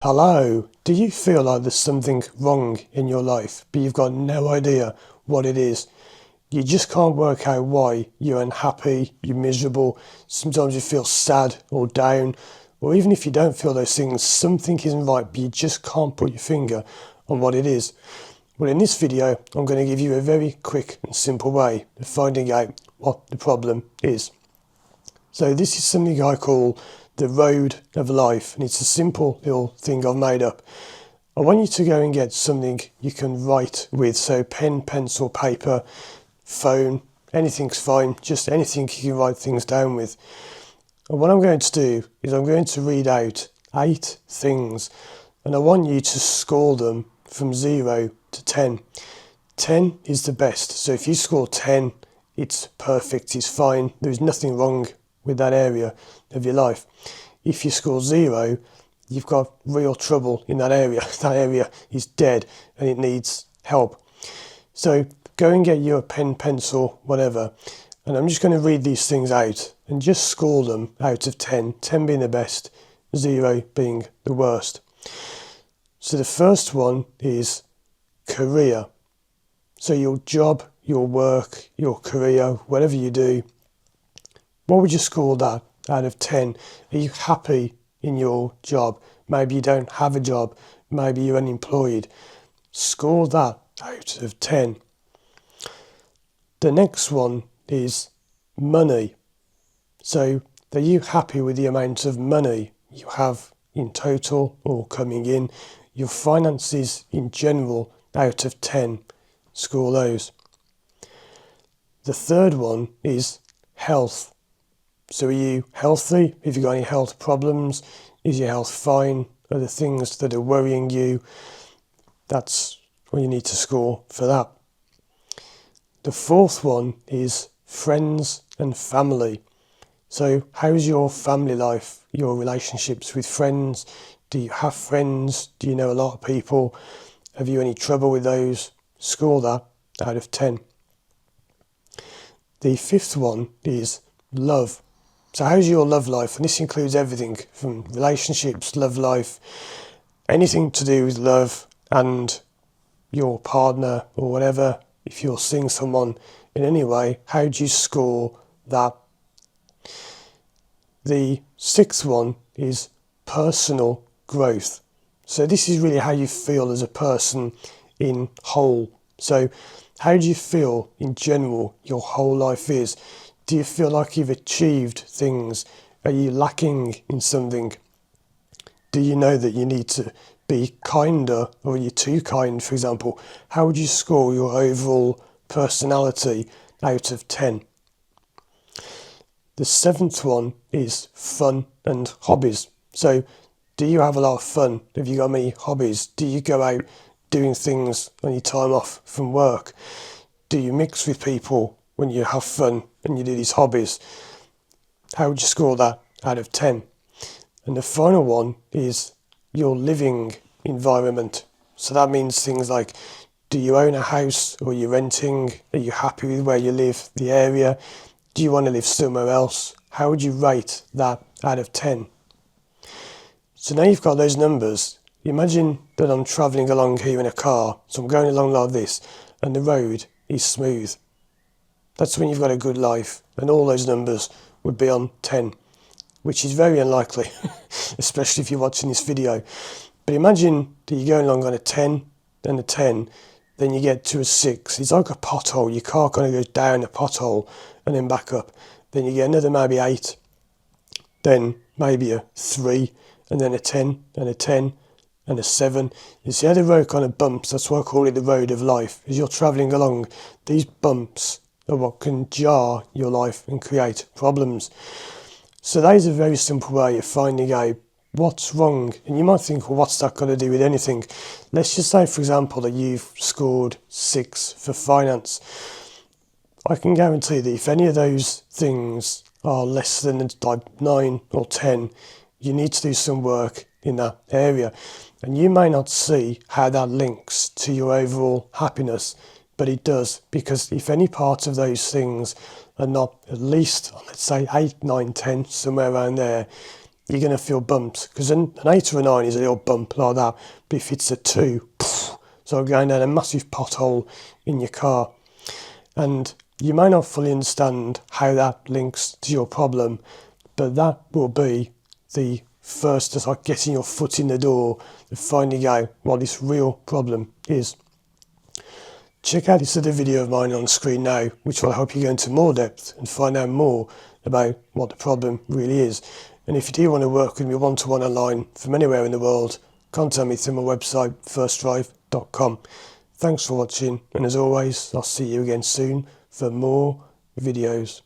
Hello, do you feel like there's something wrong in your life, but you've got no idea what it is? You just can't work out why you're unhappy, you're miserable, sometimes you feel sad or down, or even if you don't feel those things, something isn't right, but you just can't put your finger on what it is. Well, in this video, I'm going to give you a very quick and simple way of finding out what the problem is. So this is something I call the road of life, and it's a simple little thing I've made up. I want you to go and get something you can write with, so pen, pencil, paper, phone, anything's fine, just anything you can write things down with. And what I'm going to do is I'm going to read out 8 things, and I want you to score them from 0 to 10. 10 is the best, so if you score 10, it's perfect, it's fine, there's nothing wrong with that area of your life. If you score 0, you've got real trouble in that area. That area is dead and it needs help. So go and get your pen, pencil, whatever, and I'm just going to read these things out and just score them out of 10, 10 being the best, 0 being the worst. So the first one is career. So your job, your work, your career, whatever you do, what would you score that out of 10? Are you happy in your job? Maybe you don't have a job. Maybe you're unemployed. Score that out of 10. The next one is money. So are you happy with the amount of money you have in total or coming in? Your finances in general out of 10. Score those. The third one is health. So are you healthy? Have you got any health problems? Is your health fine? Are there things that are worrying you? That's what you need to score for that. The fourth one is friends and family. So how's your family life, your relationships with friends? Do you have friends? Do you know a lot of people? Have you any trouble with those? Score that out of 10. The fifth one is love. So how's your love life? And this includes everything from relationships, love life, anything to do with love and your partner or whatever. If you're seeing someone in any way, how do you score that? The sixth one is personal growth. So this is really how you feel as a person in whole. So how do you feel in general your whole life is? Do you feel like you've achieved things? Are you lacking in something? Do you know that you need to be kinder, or are you too kind, for example? How would you score your overall personality out of 10? The seventh one is fun and hobbies. So do you have a lot of fun? Have you got many hobbies? Do you go out doing things on your time off from work? Do you mix with people when you have fun and you do these hobbies? How would you score that out of 10? And the final one is your living environment. So that means things like, do you own a house or are you renting? Are you happy with where you live, the area? Do you want to live somewhere else? How would you rate that out of 10? So now you've got those numbers. Imagine that I'm travelling along here in a car. So I'm going along like this and the road is smooth. That's when you've got a good life, and all those numbers would be on 10, which is very unlikely, especially if you're watching this video. But imagine that you're going along on a 10 and a 10, then you get to a 6. It's like a pothole. Your car kind of goes down a pothole and then back up. Then you get another maybe 8, then maybe a 3, and then a 10 and a 10 and a 7. You see how the road kind of bumps? That's why I call it the road of life. As you're travelling along, these bumps are what can jar your life and create problems. So that is a very simple way of finding out what's wrong. And you might think, well, what's that got to do with anything? Let's just say, for example, that you've scored 6 for finance. I can guarantee that if any of those things are less than like 9 or 10, you need to do some work in that area. And you may not see how that links to your overall happiness, but it does, because if any part of those things are not at least, let's say 8, 9, 10, somewhere around there, you're going to feel bumps, because an 8 or a 9 is a little bump like that, but if it's a 2, so going down a massive pothole in your car. And you may not fully understand how that links to your problem, but that will be the first, just like getting your foot in the door and finding out what this real problem is. Check out this other video of mine on the screen now, which will help you go into more depth and find out more about what the problem really is. And if you do want to work with me one-to-one online from anywhere in the world, contact me through my website, firstdrive.com. Thanks for watching, and as always, I'll see you again soon for more videos.